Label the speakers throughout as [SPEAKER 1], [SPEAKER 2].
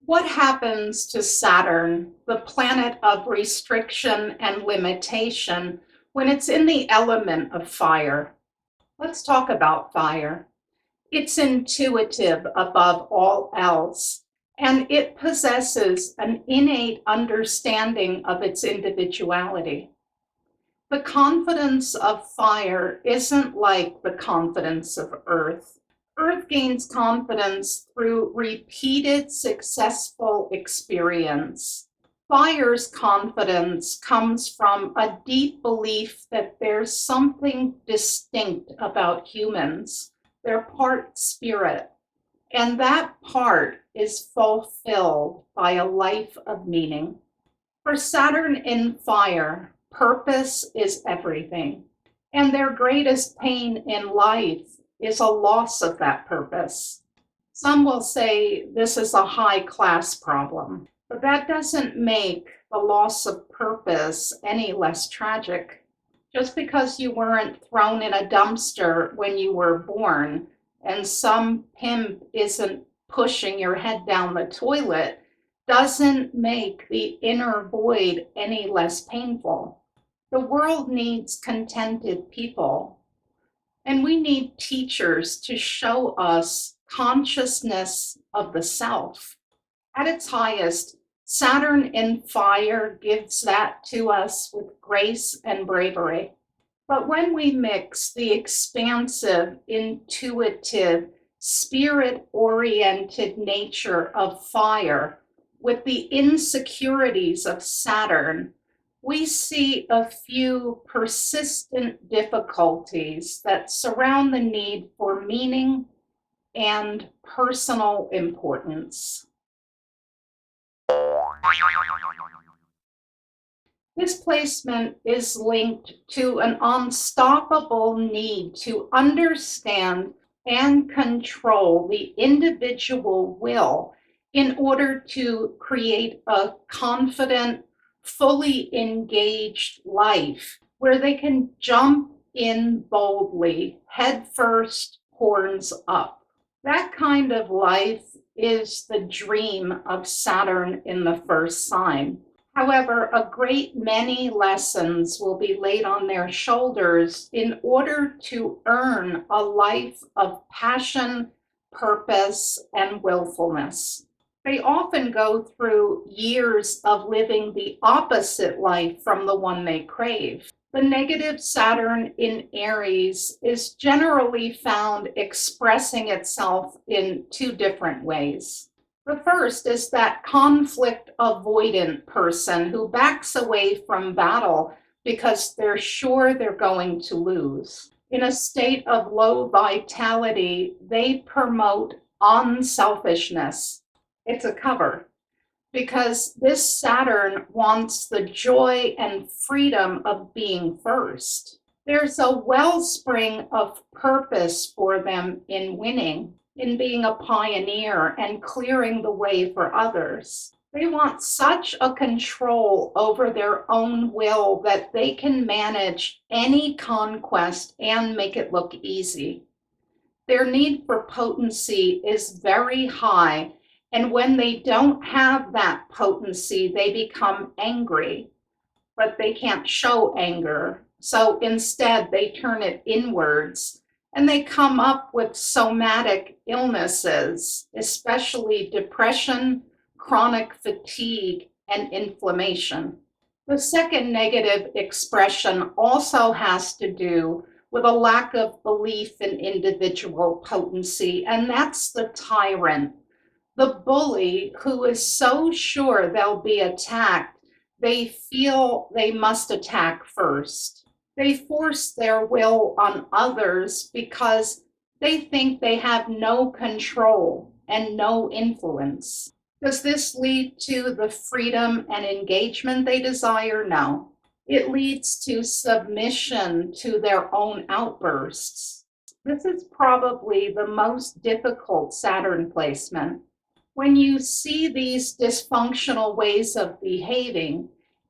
[SPEAKER 1] What happens to Saturn, the planet of restriction and limitation, when it's in the element of fire? Let's talk about fire. It's intuitive above all else, and it possesses an innate understanding of its individuality. The confidence of fire isn't like the confidence of earth. Earth gains confidence through repeated successful experience. Fire's confidence comes from a deep belief that there's something distinct about humans. They're part spirit, and that part is fulfilled by a life of meaning. For Saturn in fire, purpose is everything, and their greatest pain in life is a loss of that purpose. Some will say this is a high class problem, but that doesn't make the loss of purpose any less tragic. Just because you weren't thrown in a dumpster when you were born and some pimp isn't pushing your head down the toilet doesn't make the inner void any less painful. The world needs contented people, and we need teachers to show us consciousness of the self. At its highest, Saturn in fire gives that to us with grace and bravery. But when we mix the expansive, intuitive, spirit-oriented nature of fire with the insecurities of Saturn, we see a few persistent difficulties that surround the need for meaning and personal importance. This placement is linked to an unstoppable need to understand and control the individual will in order to create a confident, fully engaged life where they can jump in boldly, head first, horns up. That kind of life is the dream of Saturn in the first sign. However, a great many lessons will be laid on their shoulders in order to earn a life of passion, purpose, and willfulness. They often go through years of living the opposite life from the one they crave. The negative Saturn in Aries is generally found expressing itself in two different ways. The first is that conflict avoidant person who backs away from battle because they're sure they're going to lose. In a state of low vitality, they promote unselfishness. It's a cover because this Saturn wants the joy and freedom of being first. There's a wellspring of purpose for them in winning, in being a pioneer and clearing the way for others. They want such a control over their own will that they can manage any conquest and make it look easy. Their need for potency is very high, and when they don't have that potency, they become angry, but they can't show anger. So instead, they turn it inwards and they come up with somatic illnesses, especially depression, chronic fatigue, and inflammation. The second negative expression also has to do with a lack of belief in individual potency, and that's the tyrant, the bully who is so sure they'll be attacked, they feel they must attack first. They force their will on others because they think they have no control and no influence. Does this lead to the freedom and engagement they desire? No. It leads to submission to their own outbursts. This is probably the most difficult Saturn placement. When you see these dysfunctional ways of behaving,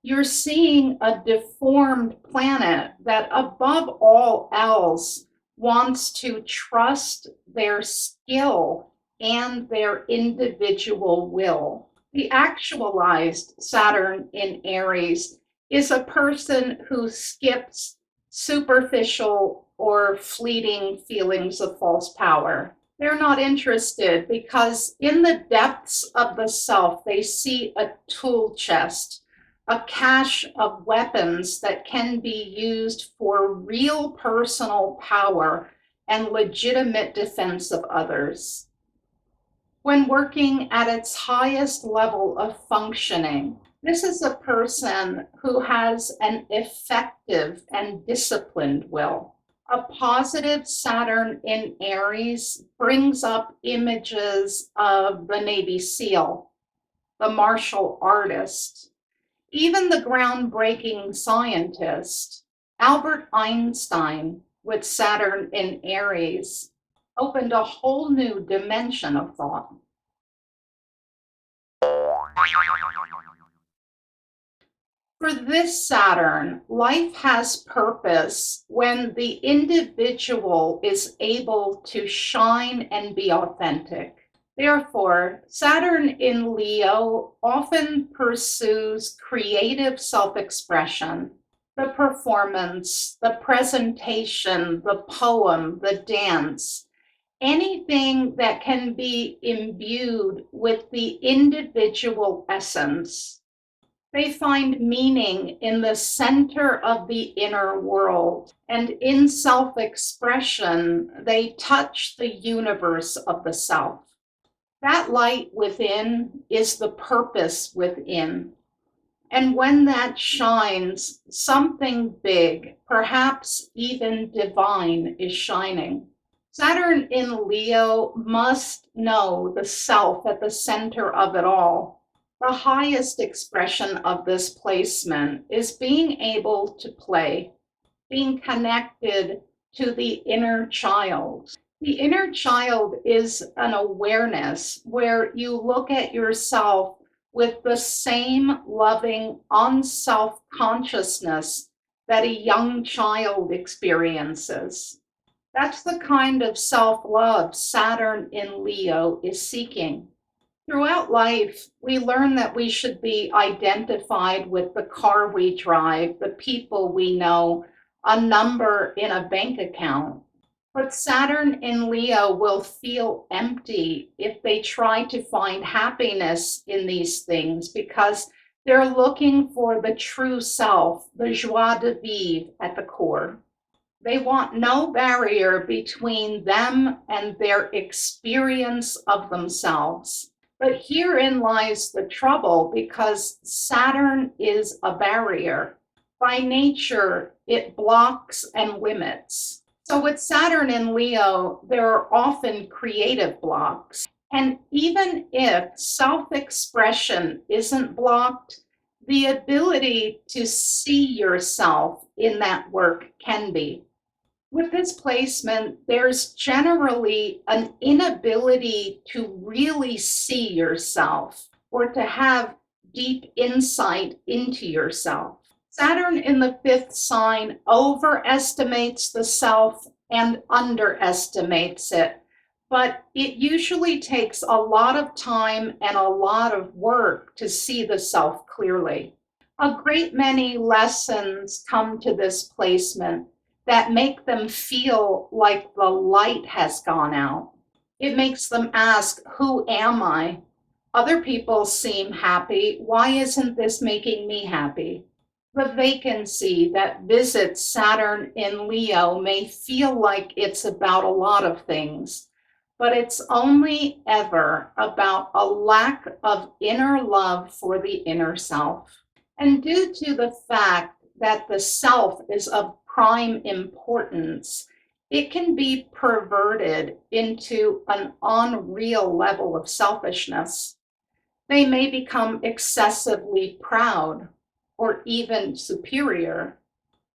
[SPEAKER 1] you're seeing a deformed planet that above all else wants to trust their skill and their individual will. The actualized Saturn in Aries is a person who skips superficial or fleeting feelings of false power. They're not interested because in the depths of the self, they see a tool chest, a cache of weapons that can be used for real personal power and legitimate defense of others. When working at its highest level of functioning, this is a person who has an effective and disciplined will. A positive Saturn in Aries brings up images of the Navy SEAL, the martial artist, even the groundbreaking scientist. Albert Einstein, with Saturn in Aries, opened a whole new dimension of thought. For this Saturn, life has purpose when the individual is able to shine and be authentic. Therefore, Saturn in Leo often pursues creative self-expression, the performance, the presentation, the poem, the dance, anything that can be imbued with the individual essence. They find meaning in the center of the inner world, and in self-expression, they touch the universe of the self. That light within is the purpose within. And when that shines, something big, perhaps even divine, is shining. Saturn in Leo must know the self at the center of it all. The highest expression of this placement is being able to play, being connected to the inner child. The inner child is an awareness where you look at yourself with the same loving on-self consciousness that a young child experiences. That's the kind of self-love Saturn in Leo is seeking. Throughout life, we learn that we should be identified with the car we drive, the people we know, a number in a bank account. But Saturn in Leo will feel empty if they try to find happiness in these things because they're looking for the true self, the joie de vivre at the core. They want no barrier between them and their experience of themselves. But herein lies the trouble because Saturn is a barrier. By nature, it blocks and limits. So with Saturn in Leo, there are often creative blocks. And even if self-expression isn't blocked, the ability to see yourself in that work can be. With this placement, there's generally an inability to really see yourself or to have deep insight into yourself. Saturn in the fifth sign overestimates the self and underestimates it, but it usually takes a lot of time and a lot of work to see the self clearly. A great many lessons come to this placement that make them feel like the light has gone out. It makes them ask, who am I? Other people seem happy. Why isn't this making me happy? The vacancy that visits Saturn in Leo may feel like it's about a lot of things, but it's only ever about a lack of inner love for the inner self. And due to the fact that the self is of prime importance, it can be perverted into an unreal level of selfishness. They may become excessively proud or even superior.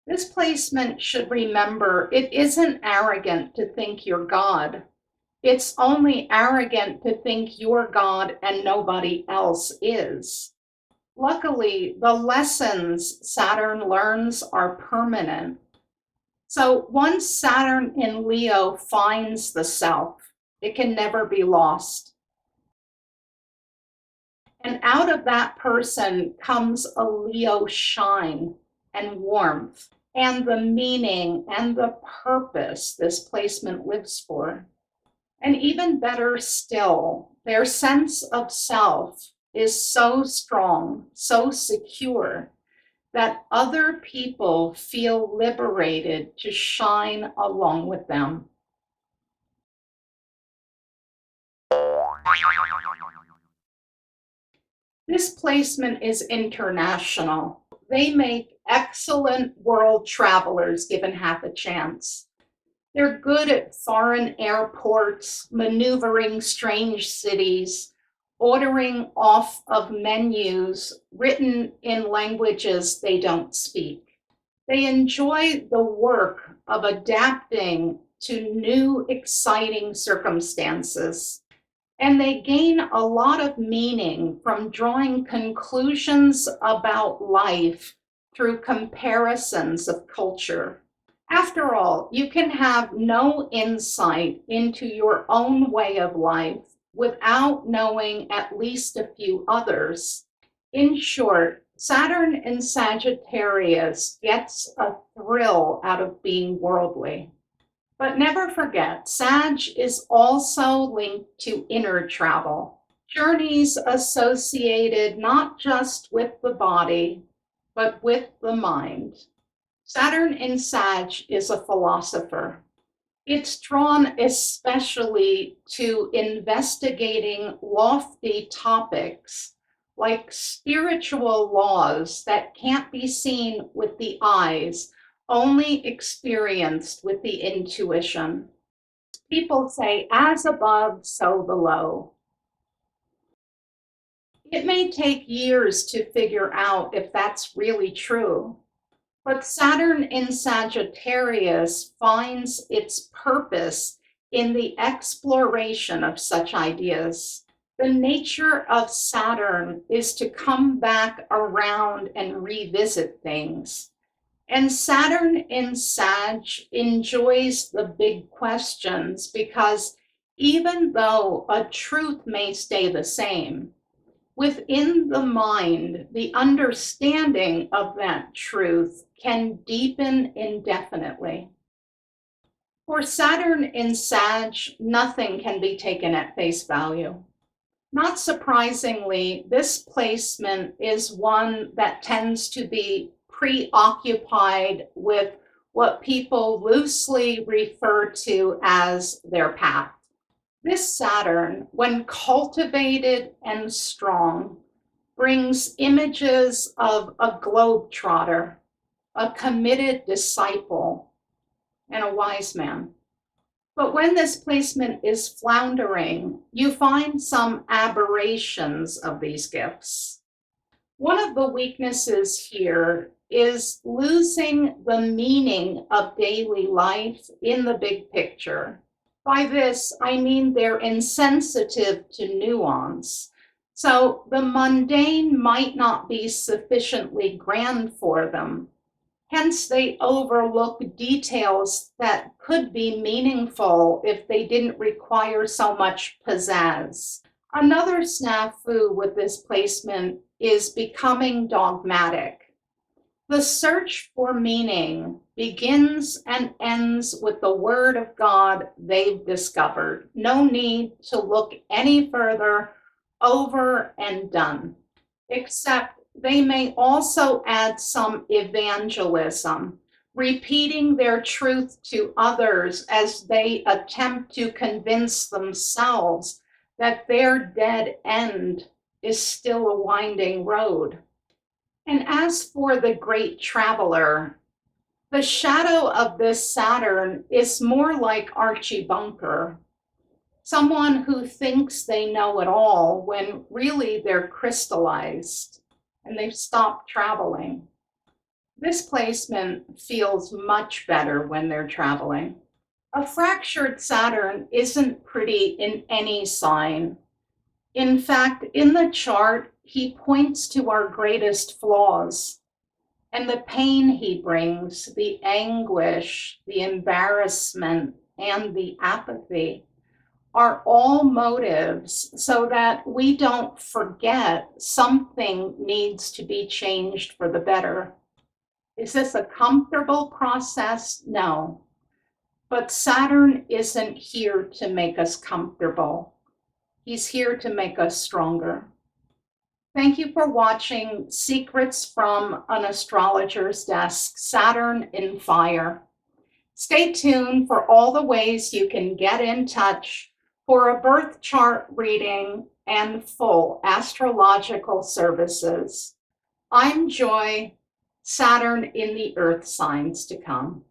[SPEAKER 1] This placement should remember it isn't arrogant to think you're God. It's only arrogant to think you're God and nobody else is. Luckily, the lessons Saturn learns are permanent. So once Saturn in Leo finds the self, It can never be lost. And out of that person comes a Leo shine and warmth and the meaning and the purpose this placement lives for. And even better still, their sense of self is so strong, so secure, that other people feel liberated to shine along with them. This placement is international. They make excellent world travelers given half a chance. They're good at foreign airports, maneuvering strange cities, ordering off of menus written in languages they don't speak. They enjoy the work of adapting to new, exciting circumstances. And they gain a lot of meaning from drawing conclusions about life through comparisons of culture. After all, you can have no insight into your own way of life without knowing at least a few others. In short, Saturn in Sagittarius gets a thrill out of being worldly. But never forget, Sag is also linked to inner travel, journeys associated not just with the body, but with the mind. Saturn in Sag is a philosopher. It's drawn especially to investigating lofty topics like spiritual laws that can't be seen with the eyes, only experienced with the intuition. People say, as above, so below. It may take years to figure out if that's really true. But Saturn in Sagittarius finds its purpose in the exploration of such ideas. The nature of Saturn is to come back around and revisit things. And Saturn in Sag enjoys the big questions because even though a truth may stay the same, within the mind, the understanding of that truth can deepen indefinitely. For Saturn in Sag, nothing can be taken at face value. Not surprisingly, this placement is one that tends to be preoccupied with what people loosely refer to as their path. This Saturn, when cultivated and strong, brings images of a globetrotter, a committed disciple, and a wise man. But when this placement is floundering, you find some aberrations of these gifts. One of the weaknesses here is losing the meaning of daily life in the big picture. By this, I mean they're insensitive to nuance. So the mundane might not be sufficiently grand for them. Hence, they overlook details that could be meaningful if they didn't require so much pizzazz. Another snafu with this placement is becoming dogmatic. The search for meaning begins and ends with the word of God they've discovered. No need to look any further, over and done. Except they may also add some evangelism, repeating their truth to others as they attempt to convince themselves that their dead end is still a winding road. And as for the great traveler, the shadow of this Saturn is more like Archie Bunker, someone who thinks they know it all when really they're crystallized and they've stopped traveling. This placement feels much better when they're traveling. A fractured Saturn isn't pretty in any sign. In fact, in the chart, he points to our greatest flaws and the pain he brings, the anguish, the embarrassment, and the apathy. are all motives so that we don't forget something needs to be changed for the better. Is this a comfortable process? No. But Saturn isn't here to make us comfortable. He's here to make us stronger. Thank you for watching Secrets from an Astrologer's Desk, Saturn in Fire. Stay tuned for all the ways you can get in touch for a birth chart reading and full astrological services. I'm Joy, Saturn in the Earth signs to come.